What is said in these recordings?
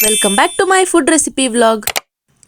Welcome back to my food recipe vlog.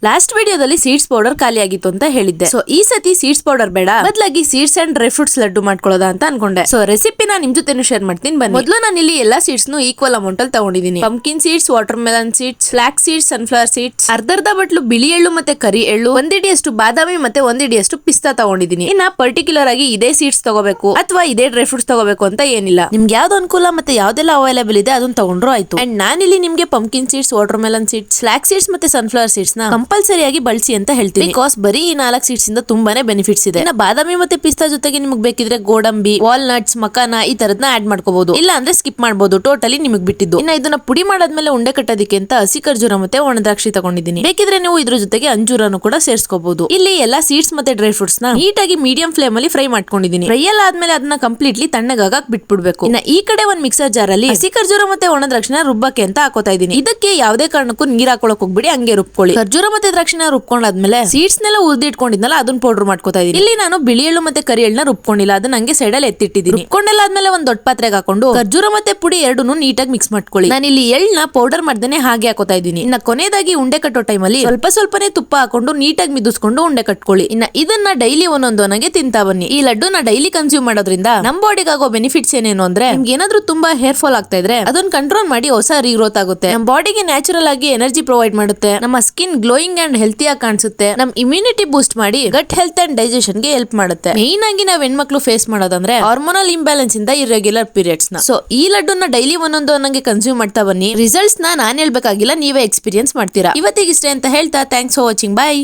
Last ವಿಡಿಯೋದಲ್ಲಿ seeds powder ಖಾಲಿ ಆಗಿತ್ತು ಅಂತ ಹೇಳಿದ್ದೆ. ಸೊ ಈ ಸತಿ ಸೀಡ್ಸ್ ಪೌಡರ್ ಬೇಡ, ಬದಲಾಗಿ seeds and dry fruits laddu ಮಾಡ್ಕೊಳ್ಳೋದ ಅಂತ ಅನ್ಕೊಂಡೆ. ಸೊ ರೆಸಿಪಿನ ನಿಮ್ ಜೊತೆನೂ ಶೇರ್ ಮಾಡ್ತೀನಿ ಬನ್ನಿ. ಮೊದಲು ನಾನು ಇಲ್ಲಿ ಎಲ್ಲಾ ಸೀಡ್ಸ್ ಈಕ್ವಲ್ ಅಮೌಂಟ್ ಅಲ್ಲಿ ತಗೊಂಡಿದ್ದೀನಿ. Pumpkin seeds, watermelon seeds, flax seeds, sunflower seeds, ಅರ್ಧ ಬಟ್ಲು ಬಿಳಿ ಎಳ್ಳು ಮತ್ತೆ ಕರಿ ಎಳ್ಳು, ಒಂದಿಡಿಯಷ್ಟು ಬಾದಾಮಿ ಮತ್ತೆ ಒಂದಿಡಿಯಷ್ಟು ಪಿಸ್ತಾ ತಗೊಂಡಿದ್ದೀನಿ. ಇನ್ನ ಪರ್ಟಿಕ್ಯುಲರ್ ಆಗಿ ಇದೇ ಸೀಡ್ಸ್ ತಗೋಬೇಕು ಅಥವಾ ಇದೇ ಡ್ರೈ ಫ್ರೂಟ್ಸ್ ತಗೋಬೇಕು ಅಂತ ಏನಿಲ್ಲ. ನಿಮ್ಗೆ ಯಾವ್ದು ಅನುಕೂಲ ಮತ್ತೆ ಯಾವ್ದೆಲ್ಲ ಅವೈಲೇಬಲ್ ಇದೆ ಅದನ್ನ ತಗೊಂಡ್ರು ಆಯ್ತು. ಅಂಡ್ ನಾನಿಲ್ಲಿ ನಿಮ್ಗೆ pumpkin seeds, watermelon seeds, flax seeds ಮತ್ತೆ ಸನ್ಫ್ಲವರ್ ಸೀಡ್ಸ್ ನ ಕಂಪಲ್ಸರಿ ಆಗಿ ಬಳಸಿ ಅಂತ ಹೇಳ್ತೀನಿ. ಬಿಕಾಸ್ ಬರೀ ಈ 4 ಸೀಡ್ಸ್ ಇಂದ ತುಂಬಾನೇ ಬೆನಿಫಿಟ್ಸ್ ಇದೆ. ಇನ್ನ ಬಾದಾಮಿ ಮತ್ತೆ ಪಿಸ್ತಾ ಜೊತೆಗೆ ನಿಮ್ಗೆ ಬೇಕಿದ್ರೆ ಗೋಡಂಬಿ, ವಾಲ್ನಟ್ಸ್, ಮಕಾನ ಈ ತರದ್ನ ಆಡ್ ಮಾಡ್ಕೋಬಹುದು. ಇಲ್ಲ ಅಂದ್ರೆ ಸ್ಕಿಪ್ ಮಾಡಬಹುದು. ಟೋಟಲಿ ನಿಮಗೆ ಬಿಟ್ಟಿದ್ದು. ಇನ್ನ ಇದನ್ನ ಪುಡಿ ಮಾಡಾದ್ಮೇಲೆ ಉಂಡೆ ಕಟ್ಟೋದಕ್ಕೆ ಅಂತ ಹಸಿ ಖರ್ಜೂರ ಮತ್ತೆ ಒಣ ದ್ರಾಕ್ಷಿ ತಗೊಂಡಿದ್ದೀನಿ. ಬೇಕಿದ್ರೆ ನೀವು ಇದ್ರ ಜೊತೆಗೆ ಅಂಜೂರನು ಕೂಡ ಸೇರಿಸಬಹುದು. ಇಲ್ಲಿ ಎಲ್ಲಾ ಸೀಡ್ಸ್ ಮತ್ತೆ ಡ್ರೈ ಫ್ರೂಟ್ಸ್ ನ ನೀಟಾಗಿ ಮೀಡಿಯಂ ಫ್ಲೇಮ್ ಅಲ್ಲಿ ಫ್ರೈ ಮಾಡ್ಕೊಂಡಿದ್ದೀನಿ. ಫ್ರೈ ಎಲ್ಲ ಆದ್ಮೇಲೆ ಅದನ್ನ ಕಂಪ್ಲೀಟ್ಲಿ ತಣ್ಣಗಾಗಕ್ ಬಿಟ್ಬಿಡ್ಬೇಕು. ಇನ್ನ ಈ ಕಡೆ ಒಂದ್ ಮಿಕ್ಸರ್ ಜಾರ್ ಅಲ್ಲಿ ಹಸಿ ಖರ್ಜೂರ ಮತ್ತೆ ಒಣ ದ್ರಾಕ್ಷಿನ ರುಬ್ಬಕ್ಕೆ ಅಂತ ಹಾಕೋತಾ ಇದೀನಿ. ಇದಕ್ಕೆ ಯಾವುದೇ ಕಾರಣಕ್ಕೂ ನೀರ್ ಹಾಕೊಳಕ್ ಹೋಗ್ಬಿಡಿ, ಹಂಗೆ ರುಬ್ಕೊಳ್ಳಿ. ಖರ್ಜೂರ ಮತ್ತೆ ದ್ರಾಕ್ಷಿನ ರುಬ್ಕೊಂಡಾದ್ಮೇಲೆ ಸೀಡ್ಸ್ ನೆಲ್ಲ ಉರ್ದಿಟ್ಕೊಂಡಿದ್ನಲ್ಲ ಅದನ್ನ ಪೌಡರ್ ಮಾಡ್ಕೋತಾ ಇದೀನಿ. ಇಲ್ಲಿ ನಾನು ಬಿಳಿ ಎಳ್ಳು ಮತ್ತೆ ಕರಿ ಎಳ್ಳನ್ನ ರುಬ್ಕೊಂಡಿಲ್ಲ, ಅದನ್ನ ಹಂಗೆ ಸೈಡ್ ಅಲ್ಲಿ ಎತ್ತಿಟ್ಟಿದ್ದೀನಿ. ರುಬ್ಕೊಂಡೆಲ್ಲ ಆದ್ಮೇಲೆ ಒಂದ್ ದೊಡ್ಡ ಪಾತ್ರೆಗೆ ಹಾಕೊಂಡು ಖರ್ಜೂರ ಮತ್ತೆ ಪುಡಿ ಎರಡನ್ನೂ ನೀಟಾಗಿ ಮಿಕ್ಸ್ ಮಾಡ್ಕೊಳ್ಳಿ. ನಾನು ಇಲ್ಲಿ ಎಳ್ಳನ್ನ ಪೌಡರ್ ಮಾಡ್ದೇನೆ ಹಾಗೆ ಹಾಕೋತಾ ಇದೀನಿ. ಇನ್ನ ಕೊನೆಯದಾಗಿ ಉಂಡೆ ಕಟ್ಟೋ ಟೈಮ್ ಅಲ್ಲಿ ಸ್ವಲ್ಪನೇ ತುಪ್ಪ ಹಾಕೊಂಡು ನೀಟಾಗಿ ಮಿದಿಸ್ಕೊಂಡು ಉಂಡೆ ಕಟ್ಕೊಳ್ಳಿ. ಇನ್ನ ಇದನ್ನ ಡೈಲಿ ಒಂದೊಂದೊಂದಾಗೆ ತಿಂತಾ ಬನ್ನಿ. ಈ ಲಡ್ಡುನ ಡೈಲಿ ಕನ್ಸ್ಯೂಮ್ ಮಾಡೋದ್ರಿಂದ ನಮ್ ಬಾಡಿಗೆ ಆಗೋ ಬೆನಿಫಿಟ್ಸ್ ಏನೇನು ಅಂದ್ರೆ, ನಿಮ್ಗೆ ಏನಾದ್ರೂ ತುಂಬಾ ಹೇರ್ ಫಾಲ್ ಆಗ್ತಾ ಇದ್ರೆ ಅದನ್ನ ಕಂಟ್ರೋಲ್ ಮಾಡಿ ಹೊಸ ರೀಗ್ರೋತ್ ಆಗುತ್ತೆ. ನಮ್ ಬಾಡಿಗೆ ನ್ಯಾಚುರಲ್ ಆಗಿ ಎನರ್ಜಿ ಪ್ರೊವೈಡ್ ಮಾಡುತ್ತೆ. ನಮ್ಮ ಸ್ಕಿನ್ ಗ್ಲೋಯಿಂಗ್ ಅಂಡ್ ಹೆಲ್ತಿ ಆಗಿ ಕಾಣಿಸುತ್ತೆ. ನಮ್ ಇಮ್ಯುನಿಟಿ ಬೂಸ್ಟ್ ಮಾಡಿ ಗಟ್ ಹೆಲ್ತ್ ಅಂಡ್ ಡೈಜೆಷನ್ ಗೆ ಹೆಲ್ಪ್ ಮಾಡುತ್ತೆ. ಮೇನ್ ಆಗಿ ನಾವ್ ಹೆಣ್ಮಕ್ಳು ಫೇಸ್ ಮಾಡೋದಂದ್ರೆ ಹಾರ್ಮೋನಲ್ ಇಂಬ್ಯಾಲೆನ್ಸ್ ಇಂದ ಇರ್ರೆಗ್ಯುಲರ್ ಪೀರಿಯಡ್ಸ್ ನ. ಸೊ ಈ ಲಡ್ಡುನ ಡೈಲಿ ಒಂದೊಂದೊಂದಾಗೆ ಕನ್ಸ್ಯೂಮ್ ಮಾಡ್ತಾ ಬನ್ನಿ. ರಿಸಲ್ಟ್ಸ್ ನಾನ್ ಹೇಳ್ಬೇಕಾಗಿಲ್ಲ, ನೀವೇ ಎಕ್ಸ್ಪೀರಿಯನ್ಸ್ ಮಾಡ್ತೀರಾ. ಇವತ್ತಿಗಿಷ್ಟೇ ಅಂತ ಹೇಳ್ತಾ ಥ್ಯಾಂಕ್ಸ್ ಫಾರ್ ವಾಚಿಂಗ್. ಬಾಯ್.